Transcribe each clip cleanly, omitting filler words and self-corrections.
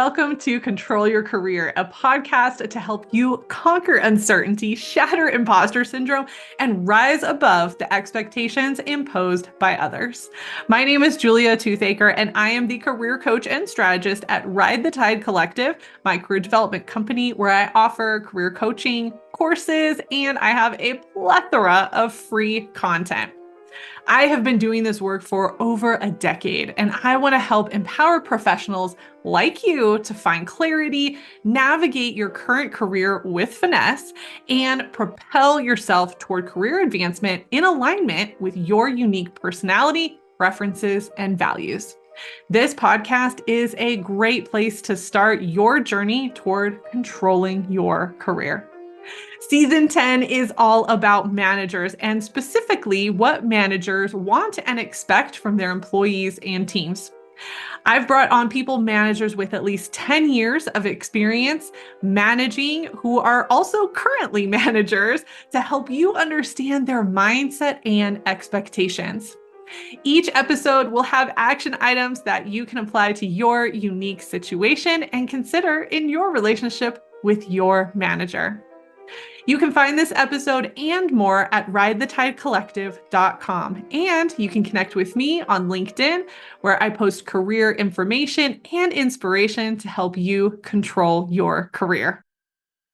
Welcome to Control Your Career, a podcast to help you conquer uncertainty, shatter imposter syndrome, and rise above the expectations imposed by others. My name is Julia Toothacre, and I am the career coach and strategist at Ride the Tide Collective, my career development company where I offer career coaching courses, and I have a plethora of free content. I have been doing this work for over a decade, and I want to help empower professionals like you to find clarity, navigate your current career with finesse, and propel yourself toward career advancement in alignment with your unique personality, preferences, and values. This podcast is a great place to start your journey toward controlling your career. Season 10 is all about managers and specifically what managers want and expect from their employees and teams. I've brought on managers with at least 10 years of experience managing who are also currently managers to help you understand their mindset and expectations. Each episode will have action items that you can apply to your unique situation and consider in your relationship with your manager. You can find this episode and more at ridethetidecollective.com. And you can connect with me on LinkedIn, where I post career information and inspiration to help you control your career.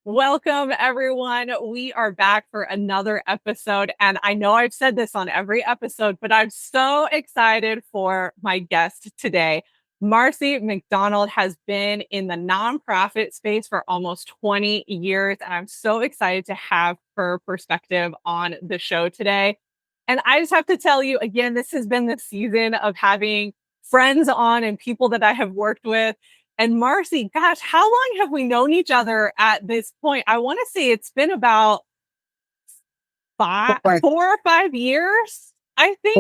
Welcome, everyone. We are back for another episode. And I know I've said this on every episode, but I'm so excited for my guest today. Marcie McDonald has been in the nonprofit space for almost 20 years, and I'm so excited to have her perspective on the show today. And I just have to tell you, again, this has been the season of having friends on and people that I have worked with. And Marcie, gosh, how long have we known each other at this point? I want to say it's been about 4 or 5 years, I think.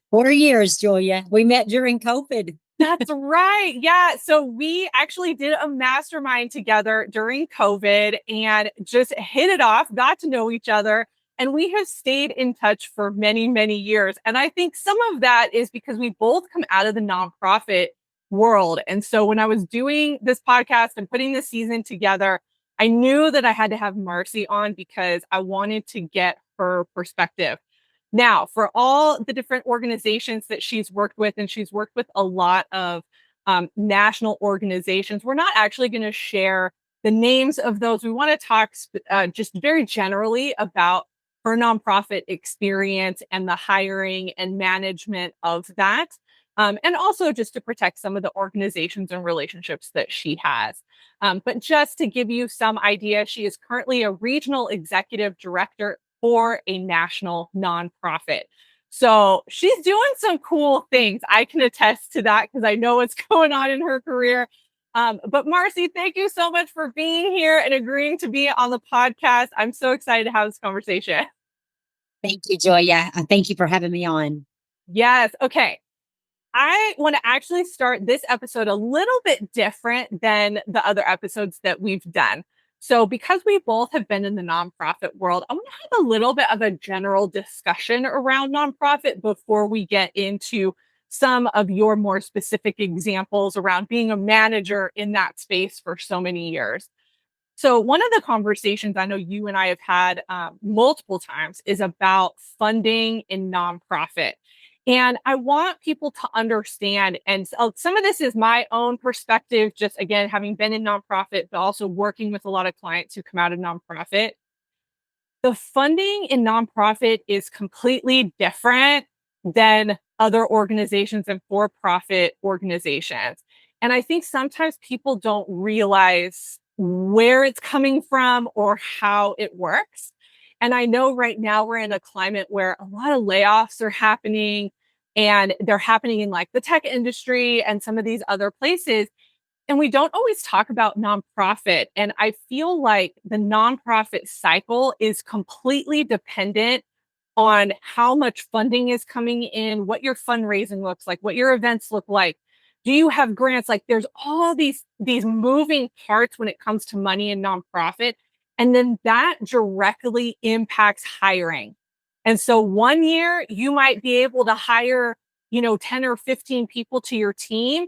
4 years, Julia. We met during COVID. That's right. Yeah. So we actually did a mastermind together during COVID and just hit it off, got to know each other. And we have stayed in touch for many, many years. And I think some of that is because we both come out of the nonprofit world. And so when I was doing this podcast and putting this season together, I knew that I had to have Marcie on because I wanted to get her perspective. Now, for all the different organizations that she's worked with, and she's worked with a lot of national organizations, we're not actually going to share the names of those. We want to talk just very generally about her nonprofit experience and the hiring and management of that. And also just to protect some of the organizations and relationships that she has. But just to give you some idea, she is currently a regional executive director for a national nonprofit. So she's doing some cool things. I can attest to that because I know what's going on in her career. But Marcie, thank you so much for being here and agreeing to be on the podcast. I'm so excited to have this conversation. Thank you, Julia. Thank you for having me on. Yes. Okay. I want to actually start this episode a little bit different than the other episodes that we've done. So because we both have been in the nonprofit world, I want to have a little bit of a general discussion around nonprofit before we get into some of your more specific examples around being a manager in that space for so many years. So one of the conversations I know you and I have had multiple times is about funding in nonprofit. And I want people to understand, and some of this is my own perspective, just again, having been in nonprofit, but also working with a lot of clients who come out of nonprofit. The funding in nonprofit is completely different than other organizations and for-profit organizations. And I think sometimes people don't realize where it's coming from or how it works. And I know right now we're in a climate where a lot of layoffs are happening, and they're happening in like the tech industry and some of these other places. And we don't always talk about nonprofit. And I feel like the nonprofit cycle is completely dependent on how much funding is coming in, what your fundraising looks like, what your events look like. Do you have grants? Like there's all these moving parts when it comes to money in nonprofit. And then that directly impacts hiring. And so 1 year you might be able to hire, 10 or 15 people to your team.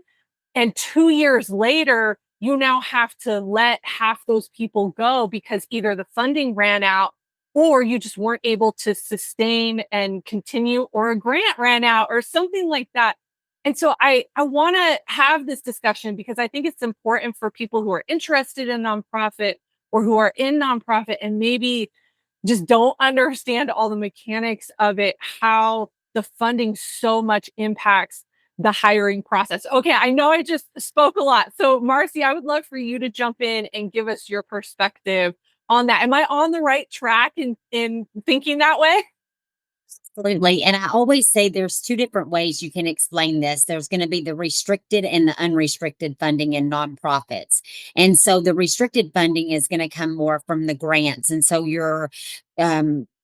And 2 years later, you now have to let half those people go because either the funding ran out or you just weren't able to sustain and continue, or a grant ran out or something like that. And so I want to have this discussion because I think it's important for people who are interested in nonprofit or who are in nonprofit and maybe just don't understand all the mechanics of it, how the funding so much impacts the hiring process. Okay, I know I just spoke a lot. So, Marcie, I would love for you to jump in and give us your perspective on that. Am I on the right track in thinking that way? Absolutely. And I always say there's two different ways you can explain this. There's going to be the restricted and the unrestricted funding in nonprofits. And so the restricted funding is going to come more from the grants. And so you're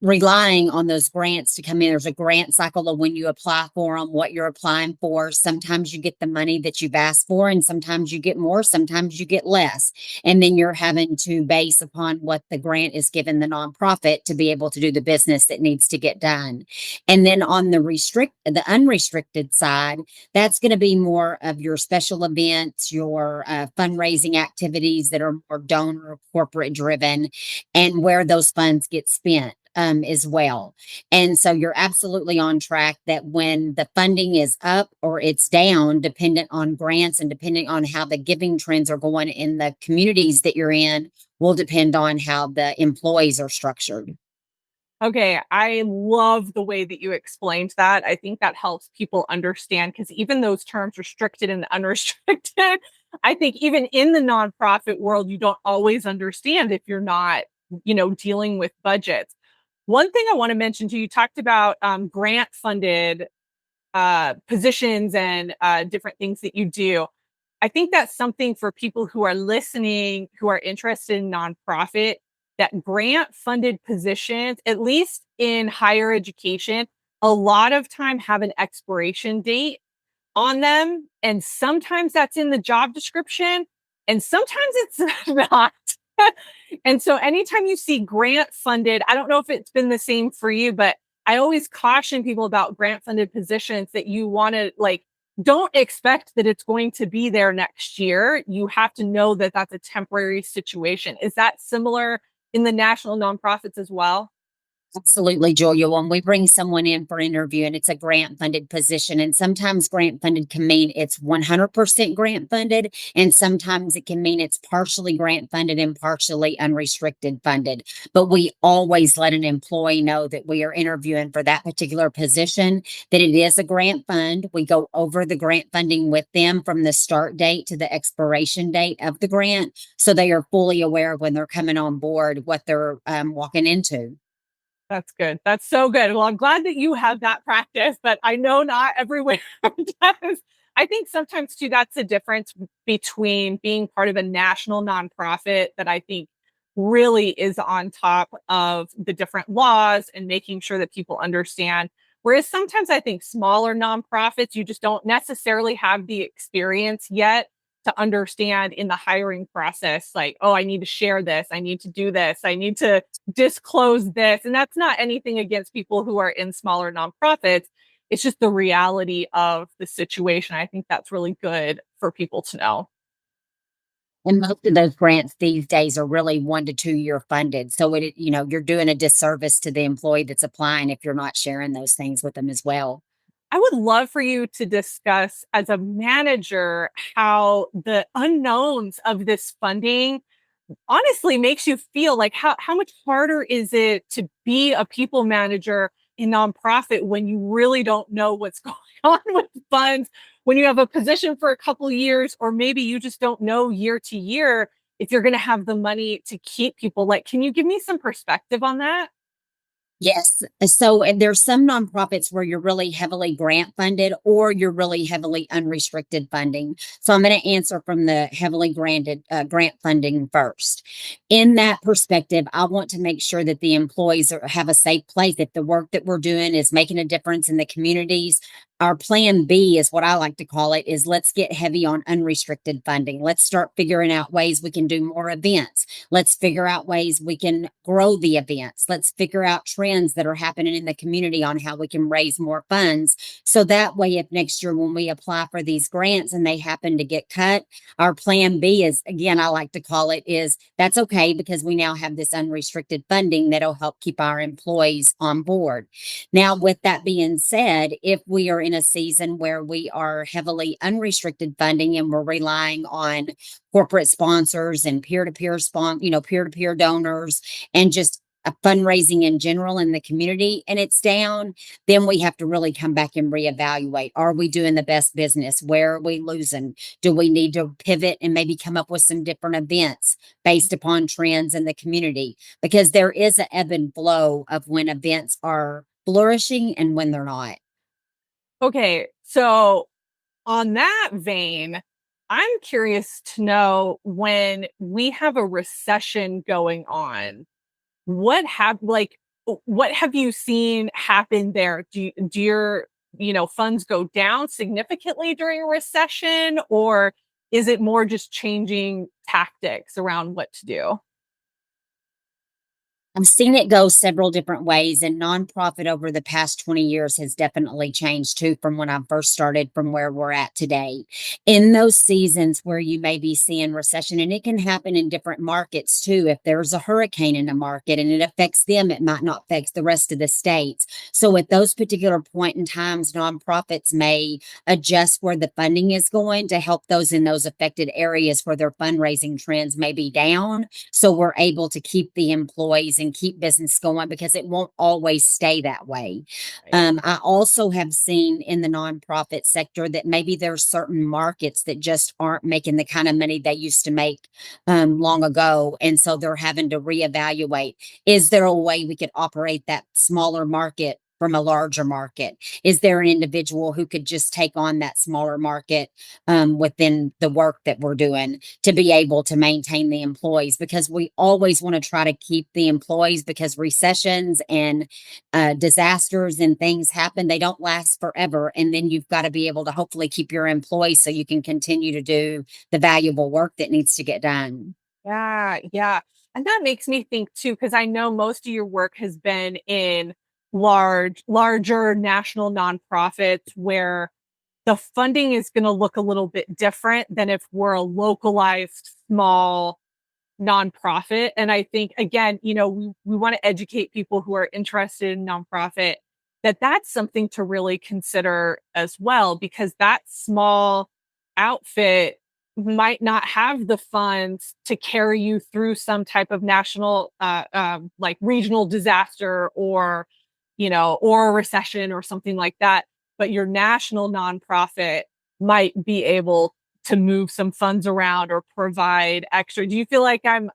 relying on those grants to come in. There's a grant cycle of when you apply for them, what you're applying for. Sometimes you get the money that you've asked for, and sometimes you get more, sometimes you get less. And then you're having to base upon what the grant is giving the nonprofit to be able to do the business that needs to get done. And then on the unrestricted side, that's going to be more of your special events, your fundraising activities that are more donor corporate driven, and where those funds get spent as well. And so you're absolutely on track that when the funding is up or it's down, dependent on grants and depending on how the giving trends are going in the communities that you're in, will depend on how the employees are structured. Okay, I love the way that you explained that. I think that helps people understand because even those terms, restricted and unrestricted, I think even in the nonprofit world, you don't always understand if you're not, dealing with budgets. One thing I want to mention to you, talked about grant funded positions and different things that you do. I think that's something for people who are listening, who are interested in nonprofit, that grant funded positions, at least in higher education, a lot of time have an expiration date on them. And sometimes that's in the job description, and sometimes it's not. And so anytime you see grant funded, I don't know if it's been the same for you, but I always caution people about grant funded positions that you want to don't expect that it's going to be there next year. You have to know that that's a temporary situation. Is that similar in the national nonprofits as well? Absolutely, Julia. When we bring someone in for interview and it's a grant funded position, and sometimes grant funded can mean it's 100% grant funded, and sometimes it can mean it's partially grant funded and partially unrestricted funded. But we always let an employee know that we are interviewing for that particular position, that it is a grant fund. We go over the grant funding with them from the start date to the expiration date of the grant. So they are fully aware when they're coming on board what they're walking into. That's good. That's so good. Well, I'm glad that you have that practice, but I know not everywhere does. I think sometimes too, that's the difference between being part of a national nonprofit that I think really is on top of the different laws and making sure that people understand. Whereas sometimes I think smaller nonprofits, you just don't necessarily have the experience yet to understand in the hiring process, like, oh, I need to share this, I need to do this, I need to disclose this. And that's not anything against people who are in smaller nonprofits. It's just the reality of the situation. I think that's really good for people to know. And most of those grants these days are really 1 to 2 year funded. So you're doing a disservice to the employee that's applying if you're not sharing those things with them as well. I would love for you to discuss as a manager how the unknowns of this funding honestly makes you feel. Like, how much harder is it to be a people manager in nonprofit when you really don't know what's going on with funds, when you have a position for a couple of years, or maybe you just don't know year to year if you're going to have the money to keep people. Like, can you give me some perspective on that? Yes. So, and there's some nonprofits where you're really heavily grant funded or you're really heavily unrestricted funding. So, I'm going to answer from the heavily granted grant funding first. In that perspective, I want to make sure that the employees have a safe place. If the work that we're doing is making a difference in the communities, Our plan B is what I like to call it is let's get heavy on unrestricted funding. Let's start figuring out ways we can do more events. Let's figure out ways we can grow the events. Let's figure out trends that are happening in the community on how we can raise more funds. So that way, if next year when we apply for these grants and they happen to get cut, our plan B is, again, I like to call it, is that's okay because we now have this unrestricted funding that'll help keep our employees on board. Now, with that being said, if we are in a season where we are heavily unrestricted funding and we're relying on corporate sponsors and peer-to-peer donors and just a fundraising in general in the community and it's down, then we have to really come back and reevaluate. Are we doing the best business? Where are we losing? Do we need to pivot and maybe come up with some different events based upon trends in the community? Because there is an ebb and flow of when events are flourishing and when they're not. Okay, so on that vein, I'm curious to know when we have a recession going on, what have you seen happen there? Do your funds go down significantly during a recession, or is it more just changing tactics around what to do? I've seen it go several different ways, and nonprofit over the past 20 years has definitely changed too from when I first started from where we're at today. In those seasons where you may be seeing recession, and it can happen in different markets too. If there's a hurricane in a market and it affects them, it might not affect the rest of the states. So at those particular point in times, nonprofits may adjust where the funding is going to help those in those affected areas where their fundraising trends may be down. So we're able to keep the employees and keep business going because it won't always stay that way. Right. I also have seen in the nonprofit sector that maybe there's certain markets that just aren't making the kind of money they used to make long ago. And so they're having to reevaluate. Is there a way we could operate that smaller market from a larger market? Is there an individual who could just take on that smaller market within the work that we're doing to be able to maintain the employees? Because we always want to try to keep the employees because recessions and disasters and things happen. They don't last forever. And then you've got to be able to hopefully keep your employees so you can continue to do the valuable work that needs to get done. Yeah, yeah. And that makes me think too, because I know most of your work has been in larger national nonprofits where the funding is going to look a little bit different than if we're a localized small nonprofit. And I think, again, we want to educate people who are interested in nonprofit that that's something to really consider as well, because that small outfit might not have the funds to carry you through some type of national, like regional disaster or a recession or something like that. But your national nonprofit might be able to move some funds around or provide extra. Do you feel like I'm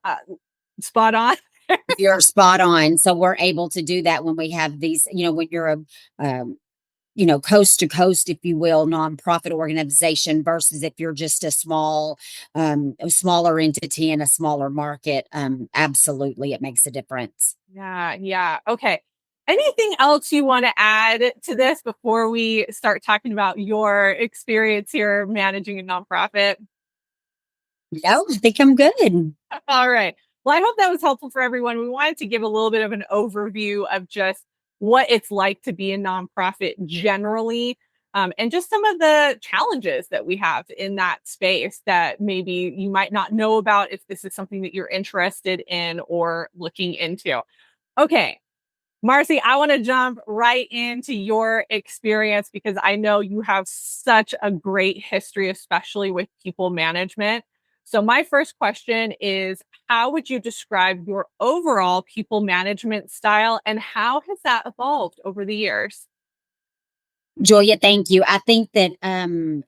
spot on? You're spot on. So we're able to do that when we have these, when you're coast to coast, if you will, nonprofit organization versus if you're just a smaller entity in a smaller market. Absolutely, it makes a difference. Yeah, yeah. Okay. Anything else you want to add to this before we start talking about your experience here managing a nonprofit? No, I think I'm good. All right. Well, I hope that was helpful for everyone. We wanted to give a little bit of an overview of just what it's like to be a nonprofit generally, and just some of the challenges that we have in that space that maybe you might not know about if this is something that you're interested in or looking into. Okay. Marcie, I want to jump right into your experience because I know you have such a great history, especially with people management. So, my first question is, how would you describe your overall people management style and how has that evolved over the years? Julia, thank you. I think that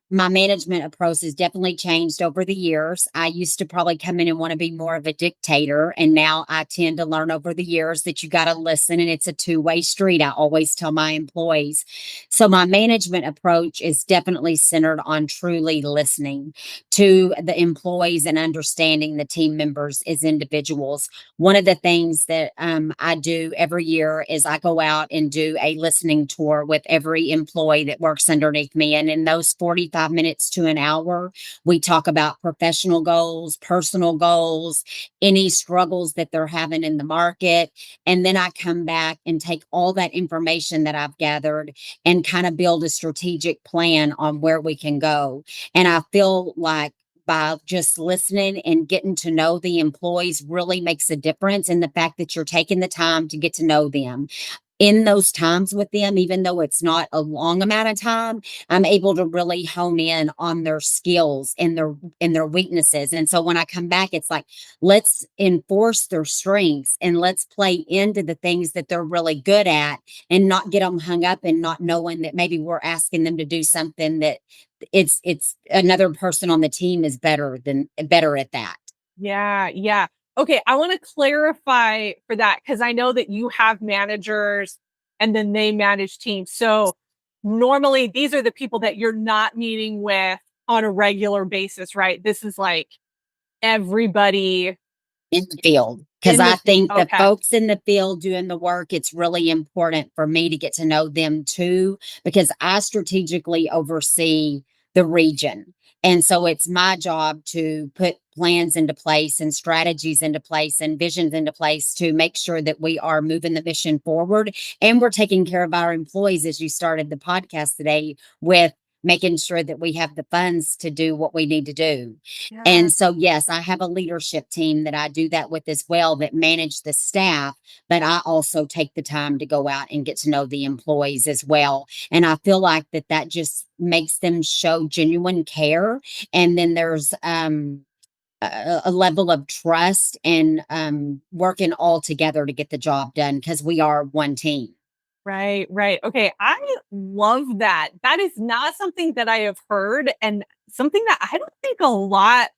my management approach has definitely changed over the years. I used to probably come in and want to be more of a dictator, and now I tend to learn over the years that you got to listen, and it's a two-way street. I always tell my employees. So my management approach is definitely centered on truly listening to the employees and understanding the team members as individuals. One of the things that I do every year is I go out and do a listening tour with every employee employee that works underneath me. And in those 45 minutes to an hour, we talk about professional goals, personal goals, any struggles that they're having in the market. And then I come back and take all that information that I've gathered and kind of build a strategic plan on where we can go. And I feel like by just listening and getting to know the employees really makes a difference in the fact that you're taking the time to get to know them. In those times with them, even though it's not a long amount of time, I'm able to really hone in on their skills and their weaknesses. And so when I come back, it's like, let's enforce their strengths and let's play into the things that they're really good at and not get them hung up and not knowing that maybe we're asking them to do something that it's another person on the team is better at that. Yeah, yeah. Okay, I want to clarify for that because I know that you have managers and then they manage teams. So normally these are the people that you're not meeting with on a regular basis, right? This is like everybody In the field, because in I the think the okay. folks in the field doing the work, it's really important for me to get to know them too, because I strategically oversee the region. And so it's my job to put plans into place and strategies into place and visions into place to make sure that we are moving the mission forward and we're taking care of our employees, as you started the podcast today with making sure that we have the funds to do what we need to do. Yeah. And so, yes, I have a leadership team that I do that with as well that manage the staff, but I also take the time to go out and get to know the employees as well. And I feel like that just makes them show genuine care. And then there's, a level of trust and working all together to get the job done because we are one team. Right, right. Okay, I love that. That is not something that I have heard and something that I don't think a lot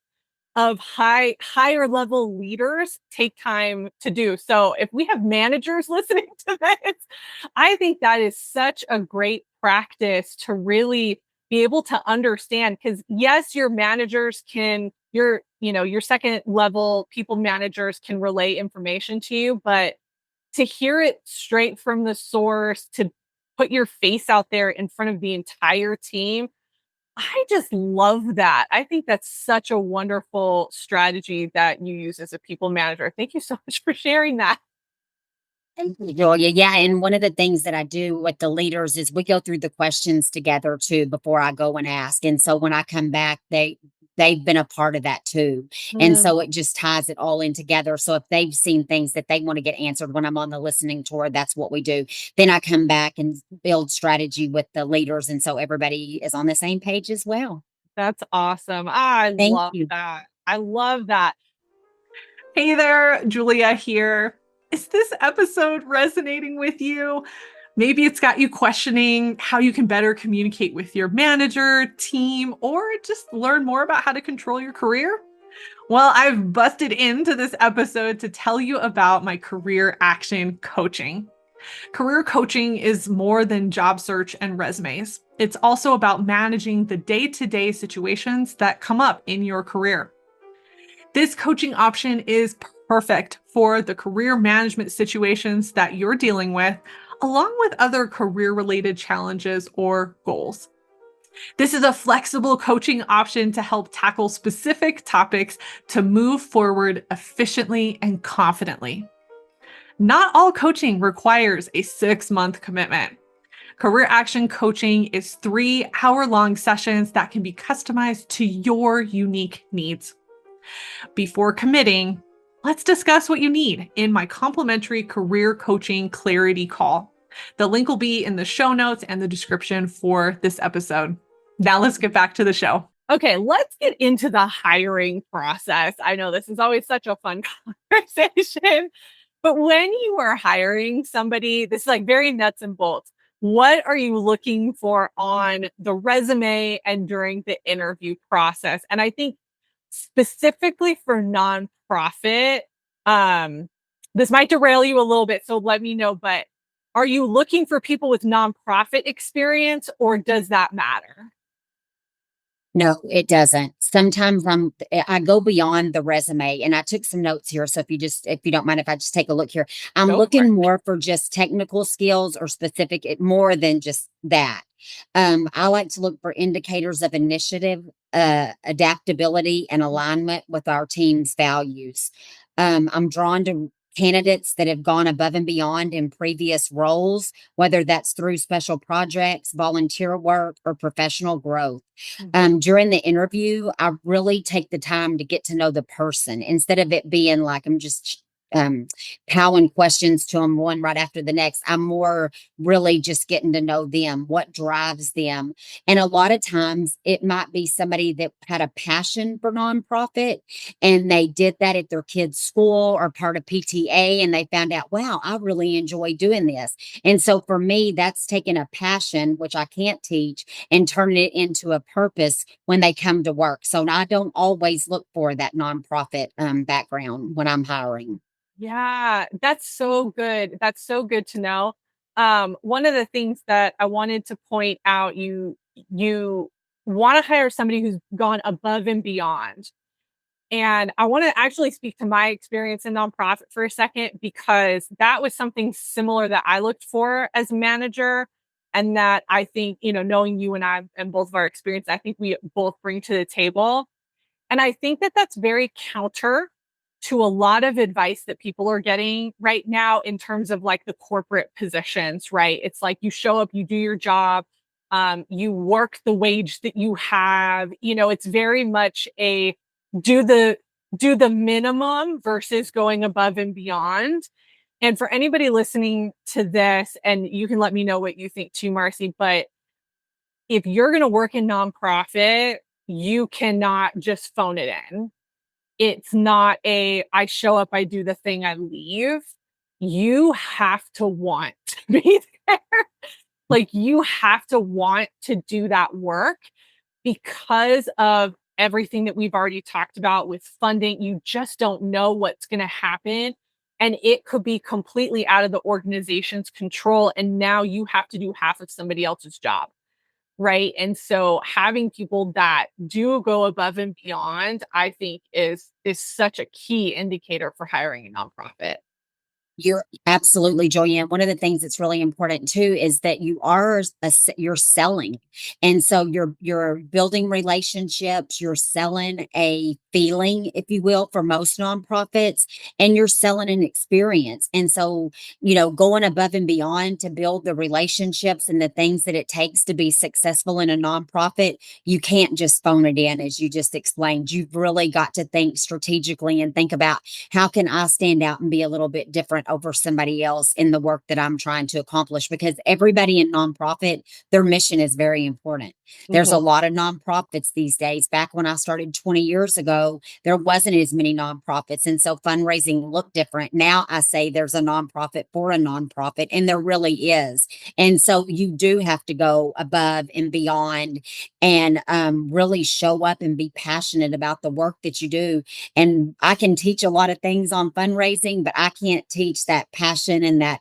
of higher level leaders take time to do. So if we have managers listening to this, I think that is such a great practice to really be able to understand because yes, your managers can your second level people managers can relay information to you, but to hear it straight from the source, to put your face out there in front of the entire team, I just love that. I think that's such a wonderful strategy that you use as a people manager. Thank you so much for sharing that. Thank you, Julia. Yeah, and one of the things that I do with the leaders is we go through the questions together too before I go and ask. And so when I come back, they've been a part of that too. And Mm, so it just ties it all in together. So if they've seen things that they want to get answered when I'm on the listening tour, that's what we do. Then I come back and build strategy with the leaders. And so everybody is on the same page as well. that's awesome. I Thank love you. that. I love that. Hey there, Julia here. Is this episode resonating with you? Maybe it's got you questioning how you can better communicate with your manager, team, or just learn more about how to control your career. Well, I've busted into this episode to tell you about my career action coaching. Career coaching is more than job search and resumes. It's also about managing the day-to-day situations that come up in your career. This coaching option is perfect for the career management situations that you're dealing with, along with other career-related challenges or goals. This is a flexible coaching option to help tackle specific topics to move forward efficiently and confidently. Not all coaching requires a 6-month commitment. Career action coaching is 3-hour-long sessions that can be customized to your unique needs. Before committing, let's discuss what you need in my complimentary career coaching clarity call. The link will be in the show notes and the description for this episode. Now let's get back to the show. Okay, let's get into the hiring process. I know this is always such a fun conversation, but when you are hiring somebody, this is like very nuts and bolts. What are you looking for on the resume and during the interview process? And I think specifically for nonprofit, this might derail you a little bit, so let me know, but are you looking for people with nonprofit experience or does that matter? No, it doesn't. Sometimes I go beyond the resume and I took some notes here. So if you don't mind, if I just take a look here, I'm Go for it. looking more for just technical skills or specific, more than just that. I like to look for indicators of initiative, adaptability, and alignment with our team's values. I'm drawn to candidates that have gone above and beyond in previous roles, whether that's through special projects, volunteer work, or professional growth. During the interview, I really take the time to get to know the person instead of it being like I'm just um powering questions to them one right after the next. I'm more really just getting to know them, what drives them. And a lot of times it might be somebody that had a passion for nonprofit and they did that at their kids' school or part of PTA, and they found out, wow, I really enjoy doing this. And so for me, that's taking a passion, which I can't teach, and turning it into a purpose when they come to work. So I don't always look for that nonprofit background when I'm hiring. Yeah, that's so good. That's so good to know. One of the things that I wanted to point out, you want to hire somebody who's gone above and beyond. And I want to actually speak to my experience in nonprofit for a second, because that was something similar that I looked for as manager. And that I think, knowing you and I and both of our experience, I think we both bring to the table. And I think that that's very counter to a lot of advice that people are getting right now in terms of like the corporate positions, right? It's like you show up, you do your job, you work the wage that you have. It's very much a do the do the minimum versus going above and beyond. And for anybody listening to this, and you can let me know what you think too, Marcie, but if you're going to work in nonprofit, you cannot just phone it in. It's not I show up, I do the thing, I leave. You have to want to be there. Like you have to want to do that work because of everything that we've already talked about with funding. You just don't know what's going to happen. And it could be completely out of the organization's control. And now you have to do half of somebody else's job. Right. And so having people that do go above and beyond, I think is such a key indicator for hiring a nonprofit. You're absolutely, Joanne. One of the things that's really important too is that you're selling, and so you're building relationships. You're selling a feeling, if you will, for most nonprofits, and you're selling an experience. And so going above and beyond to build the relationships and the things that it takes to be successful in a nonprofit, you can't just phone it in, as you just explained. You've really got to think strategically and think about how can I stand out and be a little bit different over somebody else in the work that I'm trying to accomplish, because everybody in nonprofit, their mission is very important. There's a Mhm. lot of nonprofits these days. Back when I started 20 years ago, there wasn't as many nonprofits. And so fundraising looked different. Now I say there's a nonprofit for a nonprofit, and there really is. And so you do have to go above and beyond and really show up and be passionate about the work that you do. And I can teach a lot of things on fundraising, but I can't teach that passion and that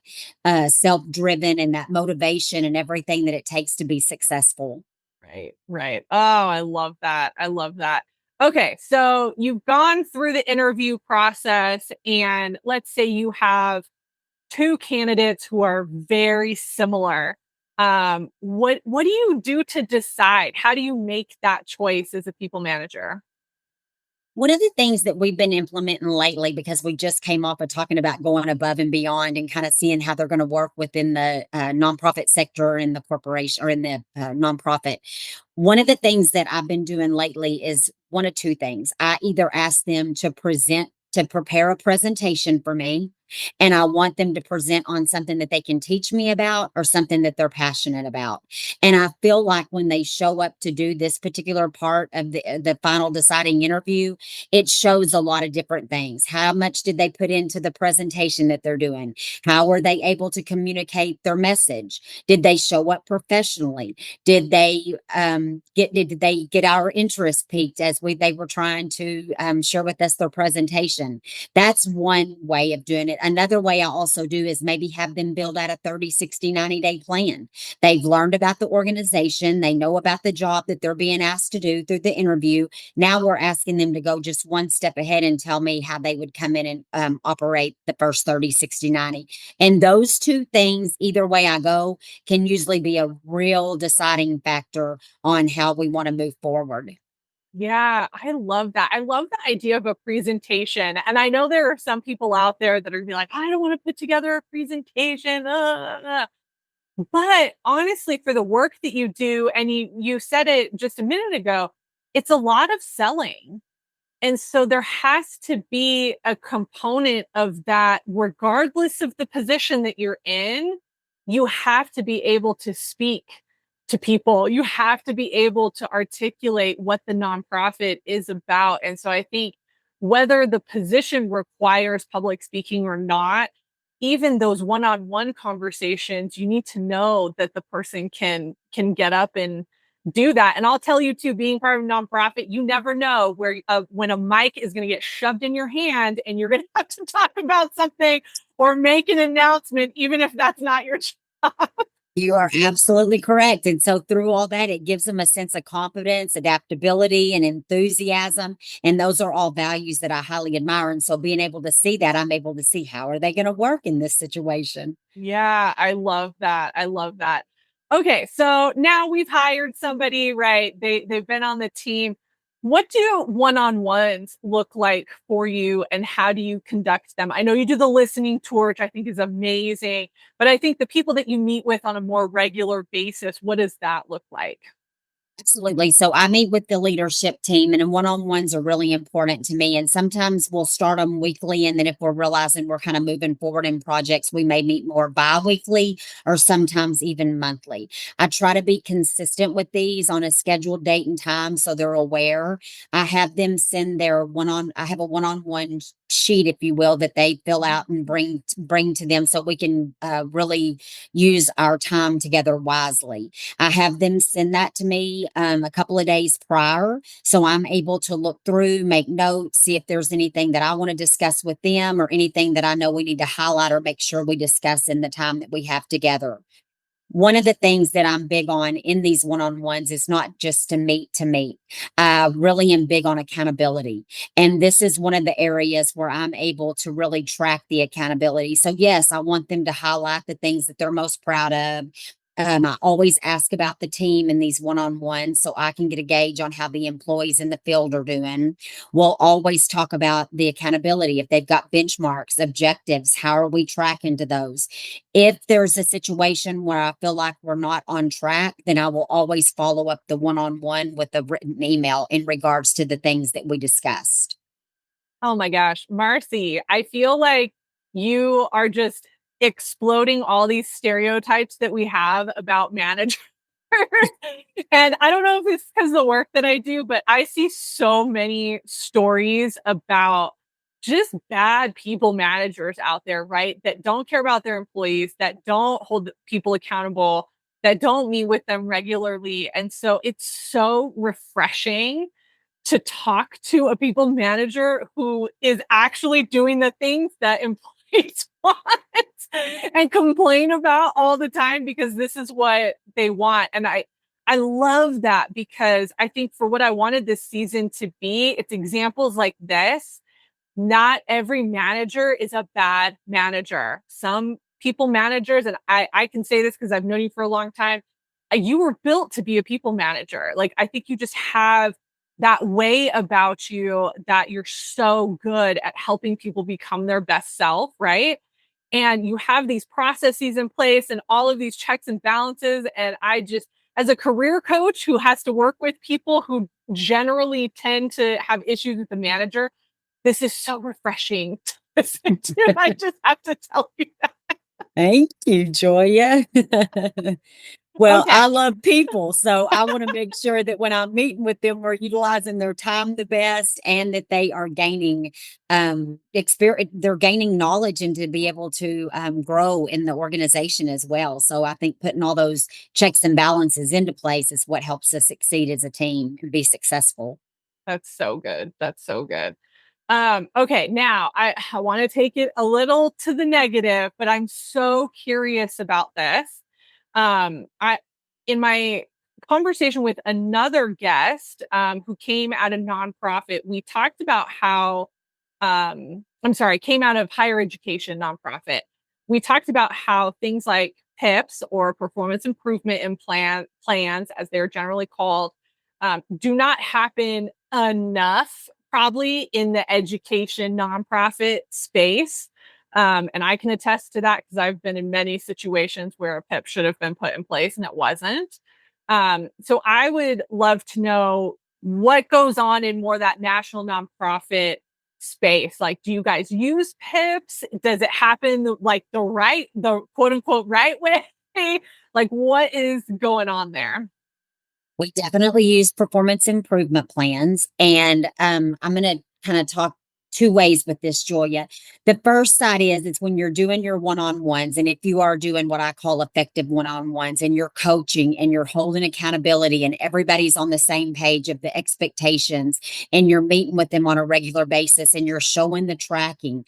self-driven and that motivation and everything that it takes to be successful. Right. Right. Oh, I love that. I love that. Okay. So you've gone through the interview process, and let's say you have two candidates who are very similar. What do you do to decide? How do you make that choice as a people manager? One of the things that we've been implementing lately, because we just came off of talking about going above and beyond and kind of seeing how they're going to work within the nonprofit sector and the corporation or in the nonprofit. One of the things that I've been doing lately is one of two things. I either ask them to prepare a presentation for me, and I want them to present on something that they can teach me about or something that they're passionate about. And I feel like when they show up to do this particular part of the final deciding interview, it shows a lot of different things. How much did they put into the presentation that they're doing? How are they able to communicate their message? Did they show up professionally? Did they get our interest piqued they were trying to share with us their presentation? That's one way of doing it. it. Another way I also do is maybe have them build out a 30, 60, 90-day plan. They've learned about the organization. They know about the job that they're being asked to do through the interview. Now we're asking them to go just one step ahead and tell me how they would come in and operate the first 30, 60, 90. And those two things, either way I go, can usually be a real deciding factor on how we want to move forward. Yeah, I love that. I love the idea of a presentation. And I know there are some people out there that are gonna be like, I don't want to put together a presentation. But honestly, for the work that you do, and you said it just a minute ago, it's a lot of selling. And so there has to be a component of that, regardless of the position that you're in. You have to be able to speak to people. You have to be able to articulate what the nonprofit is about. And so I think whether the position requires public speaking or not, even those one-on-one conversations, you need to know that the person can get up and do that. And I'll tell you too, being part of a nonprofit, you never know where when a mic is going to get shoved in your hand and you're going to have to talk about something or make an announcement, even if that's not your job. You are absolutely correct. And so through all that, it gives them a sense of confidence, adaptability, and enthusiasm. And those are all values that I highly admire. And so being able to see that, I'm able to see how are they going to work in this situation. Yeah, I love that. I love that. Okay, so now we've hired somebody, right? They've been on the team. What do one-on-ones look like for you and how do you conduct them? I know you do the listening tour, which I think is amazing, but I think the people that you meet with on a more regular basis, what does that look like? Absolutely. So I meet with the leadership team, and one-on-ones are really important to me. And sometimes we'll start them weekly. And then if we're realizing we're kind of moving forward in projects, we may meet more bi-weekly or sometimes even monthly. I try to be consistent with these on a scheduled date and time so they're aware. I have them send their I have a one-on-one sheet, if you will, that they fill out and bring to them so we can really use our time together wisely. I have them send that to me a couple of days prior. So I'm able to look through, make notes, see if there's anything that I want to discuss with them or anything that I know we need to highlight or make sure we discuss in the time that we have together. One of the things that I'm big on in these one-on-ones is not just to meet. I really am big on accountability. And this is one of the areas where I'm able to really track the accountability. So yes, I want them to highlight the things that they're most proud of. I always ask about the team in these one-on-ones so I can get a gauge on how the employees in the field are doing. We'll always talk about the accountability. If they've got benchmarks, objectives, how are we tracking to those? If there's a situation where I feel like we're not on track, then I will always follow up the one-on-one with a written email in regards to the things that we discussed. Oh my gosh, Marcie, I feel like you are just exploding all these stereotypes that we have about managers. And I don't know if it's because of the work that I do, but I see so many stories about just bad people managers out there, right? That don't care about their employees, that don't hold people accountable, that don't meet with them regularly. And so it's so refreshing to talk to a people manager who is actually doing the things that employees want and complain about all the time because this is what they want. And I love that because I think for what I wanted this season to be, it's examples like this. Not every manager is a bad manager. Some people managers, and I can say this because I've known you for a long time, you were built to be a people manager. Like, I think you just have that way about you that you're so good at helping people become their best self, right? And you have these processes in place and all of these checks and balances. And I just, as a career coach who has to work with people who generally tend to have issues with the manager, this is so refreshing to listen to. I just have to tell you that. Thank you, Julia. Well, Okay. I love people, so I want to make sure that when I'm meeting with them, we're utilizing their time the best and that they are gaining experience, they're gaining knowledge and to be able to grow in the organization as well. So I think putting all those checks and balances into place is what helps us succeed as a team and be successful. That's so good. That's so good. Okay, now I want to take it a little to the negative, but I'm so curious about this. I in my conversation with another guest who came out of nonprofit, we talked about how I'm sorry, came out of higher education nonprofit. We talked about how things like PIPs or performance improvement plans, as they're generally called, do not happen enough probably in the education nonprofit space. And I can attest to that because I've been in many situations where a PIP should have been put in place and it wasn't. So I would love to know what goes on in more that national nonprofit space. Like, do you guys use PIPs? Does it happen like the quote unquote right way? Like, what is going on there? We definitely use performance improvement plans. And I'm going to kind of talk two ways with this, Julia. The first side is it's when you're doing your one-on-ones, and if you are doing what I call effective one-on-ones, and you're coaching and you're holding accountability, and everybody's on the same page of the expectations, and you're meeting with them on a regular basis, and you're showing the tracking,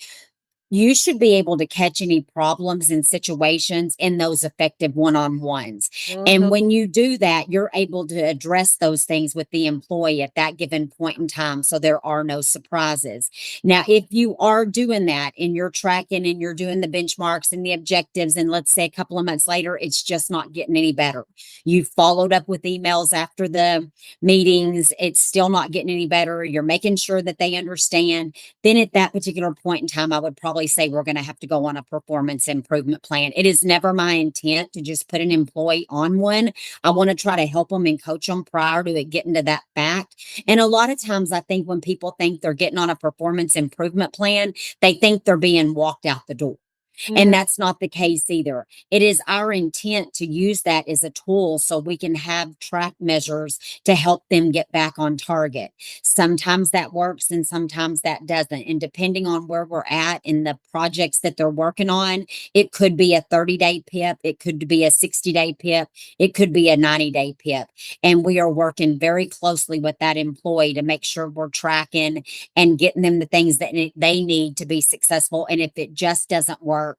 you should be able to catch any problems in situations in those effective one-on-ones. And Mhm. when you do that, you're able to address those things with the employee at that given point in time. So there are no surprises. Now, if you are doing that and you're tracking and you're doing the benchmarks and the objectives, and let's say a couple of months later, it's just not getting any better. You followed up with emails after the meetings, it's still not getting any better. You're making sure that they understand. Then at that particular point in time, I would probably say we're going to have to go on a performance improvement plan. It is never my intent to just put an employee on one. I want to try to help them and coach them prior to it getting to that fact. And a lot of times I think when people think they're getting on a performance improvement plan, they think they're being walked out the door. And Mm. that's not the case either. It is our intent to use that as a tool so we can have track measures to help them get back on target. Sometimes that works and sometimes that doesn't. And depending on where we're at in the projects that they're working on, it could be a 30-day PIP, it could be a 60-day PIP, it could be a 90-day PIP. And we are working very closely with that employee to make sure we're tracking and getting them the things that they need to be successful. And if it just doesn't work,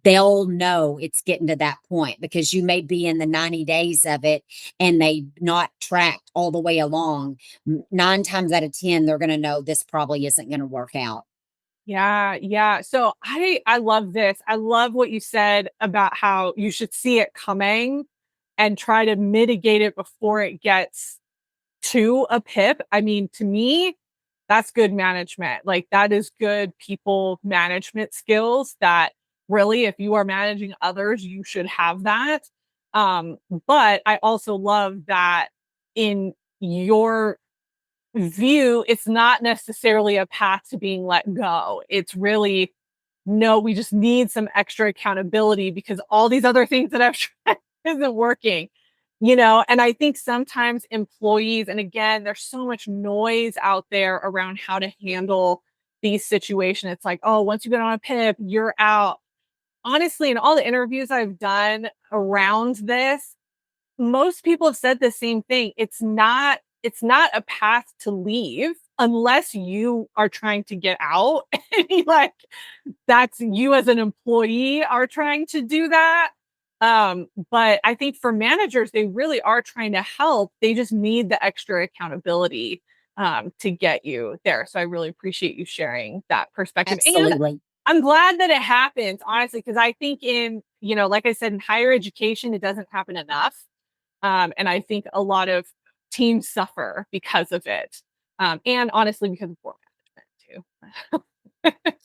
they'll know it's getting to that point because you may be in the 90 days of it and they not tracked all the way along. 9 times out of 10, they're going to know this probably isn't going to work out. Yeah, yeah. So I love this. I love what you said about how you should see it coming and try to mitigate it before it gets to a PIP. I mean, to me, that's good management. Like that is good people management skills that really, if you are managing others, you should have that. Um, but I also love that in your view, it's not necessarily a path to being let go. It's really, no, we just need some extra accountability because all these other things that I've tried isn't working, and I think sometimes employees, and again, there's so much noise out there around how to handle these situations. It's like, oh, once you get on a PIP, you're out. Honestly, in all the interviews I've done around this, most people have said the same thing. It's not a path to leave unless you are trying to get out. Like that's you as an employee are trying to do that. But I think for managers, they really are trying to help. They just need the extra accountability to get you there. So I really appreciate you sharing that perspective. And Absolutely. I'm glad that it happens, honestly, because I think like I said, in higher education, it doesn't happen enough. And I think a lot of teams suffer because of it. And honestly, because of poor management too.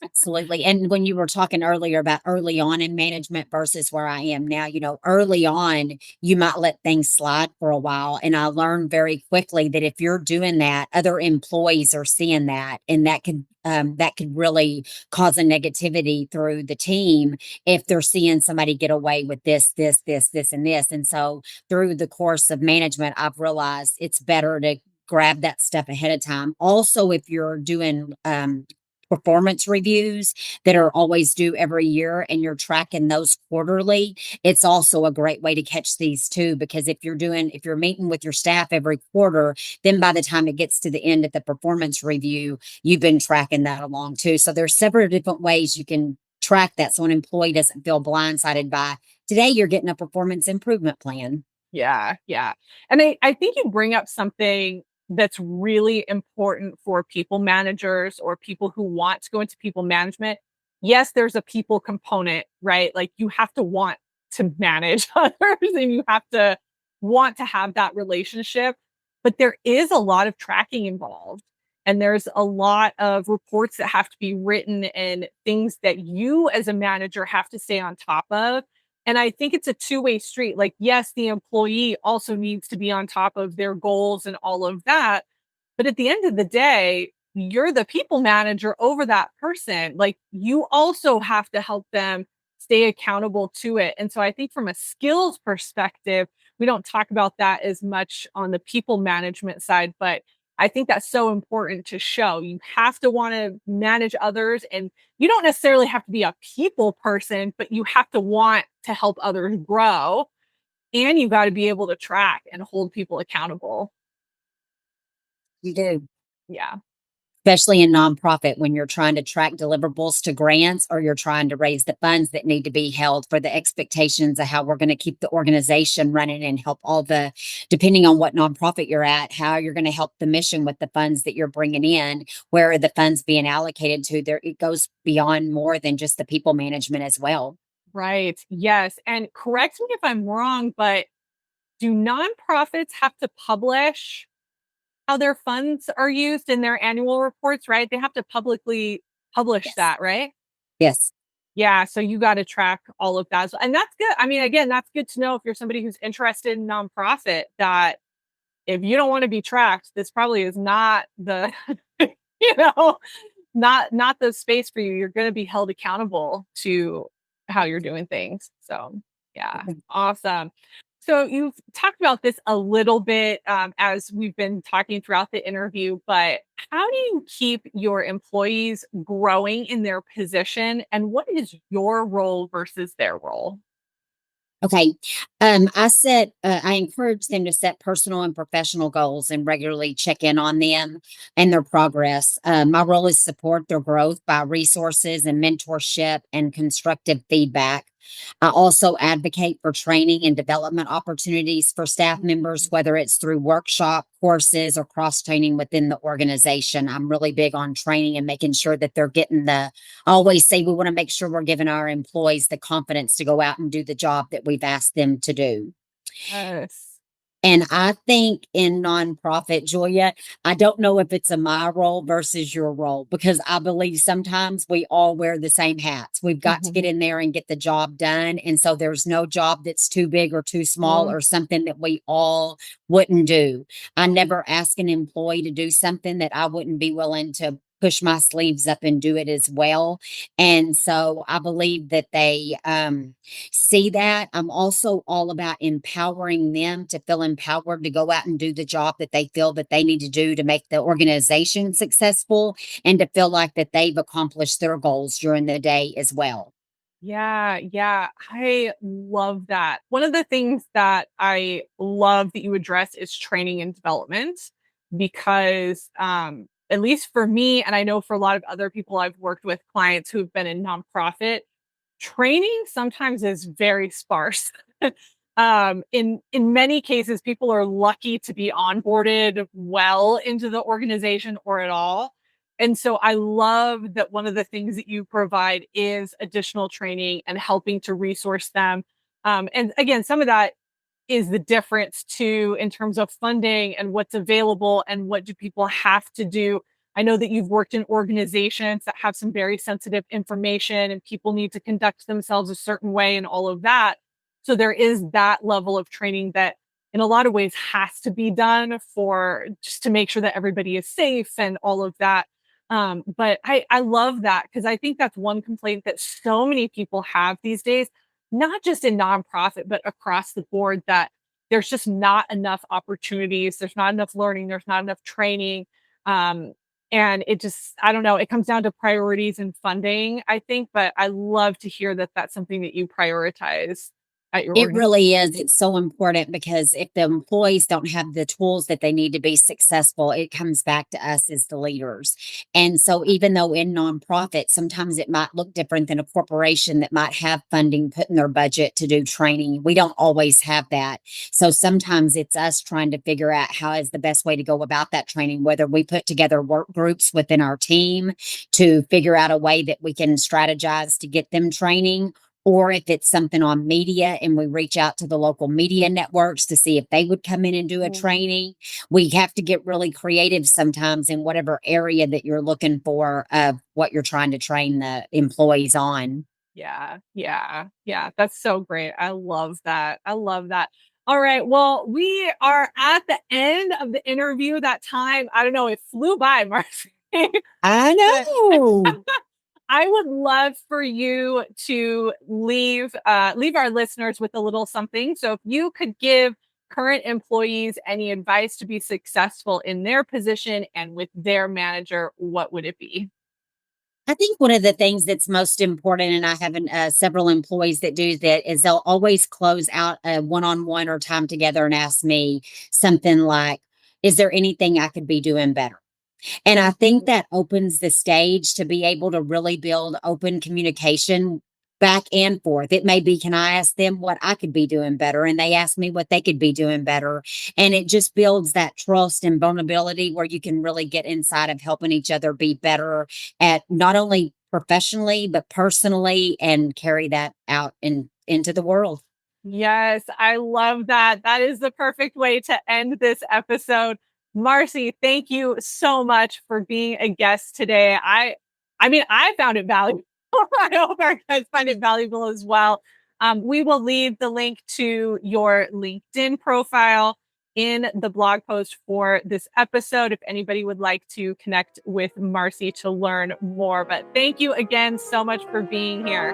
Absolutely. And when you were talking earlier about early on in management versus where I am now, early on, you might let things slide for a while. And I learned very quickly that if you're doing that, other employees are seeing that, and that could really cause a negativity through the team if they're seeing somebody get away with this, and this. And so through the course of management, I've realized it's better to grab that stuff ahead of time. Also, if you're doing performance reviews that are always due every year and you're tracking those quarterly, it's also a great way to catch these too. Because if you're meeting with your staff every quarter, then by the time it gets to the end of the performance review, you've been tracking that along too. So there's several different ways you can track that so an employee doesn't feel blindsided by today you're getting a performance improvement plan. Yeah, yeah. And I think you bring up something that's really important for people managers or people who want to go into people management. Yes, there's a people component, right? Like you have to want to manage others and you have to want to have that relationship. But there is a lot of tracking involved. And there's a lot of reports that have to be written and things that you as a manager have to stay on top of. And I think it's a two-way street. Like, yes, the employee also needs to be on top of their goals and all of that. But at the end of the day, you're the people manager over that person. Like, you also have to help them stay accountable to it. And so I think from a skills perspective, we don't talk about that as much on the people management side, but I think that's so important to show. You have to want to manage others, and you don't necessarily have to be a people person, but you have to want to help others grow. And you got to be able to track and hold people accountable. You do. Yeah. Especially in nonprofit when you're trying to track deliverables to grants or you're trying to raise the funds that need to be held for the expectations of how we're going to keep the organization running and help depending on what nonprofit you're at, how you're going to help the mission with the funds that you're bringing in, where are the funds being allocated to there. It goes beyond more than just the people management as well. Right. Yes. And correct me if I'm wrong, but do nonprofits have to publish how their funds are used in their annual reports, right? They have to publicly publish Yes. that, right? Yes. Yeah, so you got to track all of that. And that's good. I mean, again, that's good to know if you're somebody who's interested in nonprofit that if you don't want to be tracked, this probably is not the, you know, not the space for you. You're going to be held accountable to how you're doing things. So, yeah, awesome. So you've talked about this a little bit as we've been talking throughout the interview, but how do you keep your employees growing in their position, and what is your role versus their role? Okay. I encourage them to set personal and professional goals and regularly check in on them and their progress. My role is support their growth by resources and mentorship and constructive feedback. I also advocate for training and development opportunities for staff members, whether it's through workshop courses or cross training within the organization. I'm really big on training and making sure that they're getting I always say we want to make sure we're giving our employees the confidence to go out and do the job that we've asked them to do. Yes. And I think in nonprofit, Julia, I don't know if it's a my role versus your role because I believe sometimes we all wear the same hats. We've got to get Mhm. in there and get the job done. And so there's no job that's too big or too small Mhm. or something that we all wouldn't do. I never ask an employee to do something that I wouldn't be willing to push my sleeves up and do it as well. And so I believe that they see that. I'm also all about empowering them to feel empowered to go out and do the job that they feel that they need to do to make the organization successful and to feel like that they've accomplished their goals during the day as well. Yeah, yeah. I love that. One of the things that I love that you address is training and development because at least for me and I know for a lot of other people I've worked with clients who've been in nonprofit, training sometimes is very sparse. In many cases people are lucky to be onboarded well into the organization or at all. And so I love that one of the things that you provide is additional training and helping to resource them. And again, some of that is the difference too in terms of funding and what's available and what do people have to do. I know that you've worked in organizations that have some very sensitive information and people need to conduct themselves a certain way and all of that. So there is that level of training that in a lot of ways has to be done for just to make sure that everybody is safe and all of that. But I love that because I think that's one complaint that so many people have these days, not just in nonprofit, but across the board, that there's just not enough opportunities. There's not enough learning. There's not enough training. Um, And it just, I don't know, it comes down to priorities and funding, I think, but I love to hear that that's something that you prioritize at your It organization. really is. It's so important because if the employees don't have the tools that they need to be successful, it comes back to us as the leaders. And so, even though in nonprofit, sometimes it might look different than a corporation that might have funding put in their budget to do training, we don't always have that. So, sometimes it's us trying to figure out how is the best way to go about that training, whether we put together work groups within our team to figure out a way that we can strategize to get them training, or if it's something on media and we reach out to the local media networks to see if they would come in and do a training. We have to get really creative sometimes in whatever area that you're looking for of what you're trying to train the employees on. Yeah, yeah, yeah. That's so great. I love that. I love that. All right. Well, we are at the end of the interview. That time, I don't know, it flew by, Marcie. I But know. I would love for you to leave our listeners with a little something. So if you could give current employees any advice to be successful in their position and with their manager, what would it be? I think one of the things that's most important, and I have several employees that do that, is they'll always close out a one-on-one or time together and ask me something like, is there anything I could be doing better? And I think that opens the stage to be able to really build open communication back and forth. It may be, can I ask them what I could be doing better? And they ask me what they could be doing better. And it just builds that trust and vulnerability where you can really get inside of helping each other be better at not only professionally, but personally, and carry that out into the world. Yes, I love that. That is the perfect way to end this episode. Marcie, thank you so much for being a guest today. I mean, I found it valuable. I hope our guys find it valuable as well. We will leave the link to your LinkedIn profile in the blog post for this episode if anybody would like to connect with Marcie to learn more. But thank you again so much for being here.